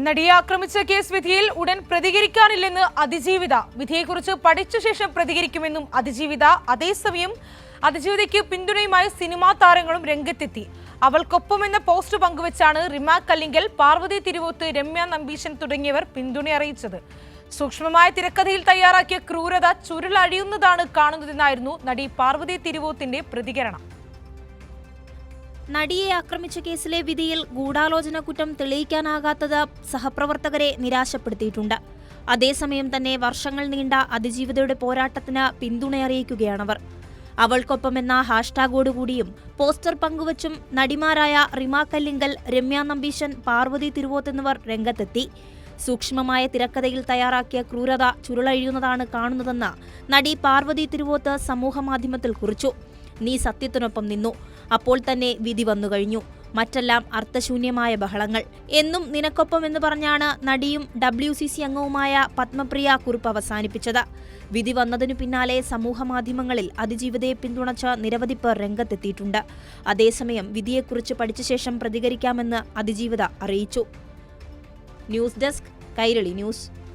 നടിയെ ആക്രമിച്ച കേസ് വിധിയിൽ ഉടൻ പ്രതികരിക്കാനില്ലെന്ന് അതിജീവിത. വിധിയെക്കുറിച്ച് പഠിച്ച ശേഷം പ്രതികരിക്കുമെന്നും അതിജീവിത. അതേസമയം അതിജീവിതയ്ക്ക് പിന്തുണയുമായി സിനിമാ താരങ്ങളും രംഗത്തെത്തി. അവൾക്കൊപ്പമെന്ന പോസ്റ്റ് പങ്കുവച്ചാണ് റിമ കല്ലിങ്കൽ, പാർവതി തിരുവോത്ത്, രമ്യ നമ്പീശൻ തുടങ്ങിയവർ പിന്തുണ അറിയിച്ചത്. സൂക്ഷ്മമായ തിരക്കഥയിൽ തയ്യാറാക്കിയ ക്രൂരത ചുരുളഴിയുന്നതാണ് കാണുന്നതെന്നായിരുന്നു നടി പാർവതി തിരുവോത്തിന്റെ പ്രതികരണം. നടിയെ ആക്രമിച്ച കേസിലെ വിധിയിൽ ഗൂഢാലോചന കുറ്റം തെളിയിക്കാനാകാത്തത് സഹപ്രവർത്തകരെ നിരാശപ്പെടുത്തിയിട്ടുണ്ട്. അതേസമയം തന്നെ വർഷങ്ങൾ നീണ്ട അതിജീവിതയുടെ പോരാട്ടത്തിന് പിന്തുണയറിയിക്കുകയാണവർ. അവൾക്കൊപ്പമെന്ന ഹാഷ്ടാഗോടുകൂടിയും പോസ്റ്റർ പങ്കുവച്ചും നടിമാരായ റിമ കല്ലിങ്കൽ, രമ്യ നമ്പീശൻ, പാർവതി തിരുവോത്ത് എന്നിവർ രംഗത്തെത്തി. സൂക്ഷ്മമായ തിരക്കഥയിൽ തയ്യാറാക്കിയ ക്രൂരത ചുരുളഴിയുന്നതാണ് കാണുന്നതെന്ന് നടി പാർവതി തിരുവോത്ത് സമൂഹമാധ്യമത്തിൽ കുറിച്ചു. നീ സത്യത്തിനൊപ്പം നിന്നു, അപ്പോൾ തന്നെ വിധി വന്നു കഴിഞ്ഞു, മറ്റെല്ലാം അർത്ഥശൂന്യമായ ബഹളങ്ങൾ. എന്നും നിനക്കൊപ്പം എന്ന് പറഞ്ഞാണ് നടിയും WCC അംഗവുമായ പത്മപ്രിയ കുറിപ്പ് അവസാനിപ്പിച്ചത്. വിധി വന്നതിനു പിന്നാലെ സമൂഹമാധ്യമങ്ങളിൽ അതിജീവിതയെ പിന്തുണച്ച് നിരവധി പേർ രംഗത്തെത്തിയിട്ടുണ്ട്. അതേസമയം വിധിയെക്കുറിച്ച് പഠിച്ച ശേഷം പ്രതികരിക്കാമെന്ന് അതിജീവിത അറിയിച്ചു. News desk, Kairali news.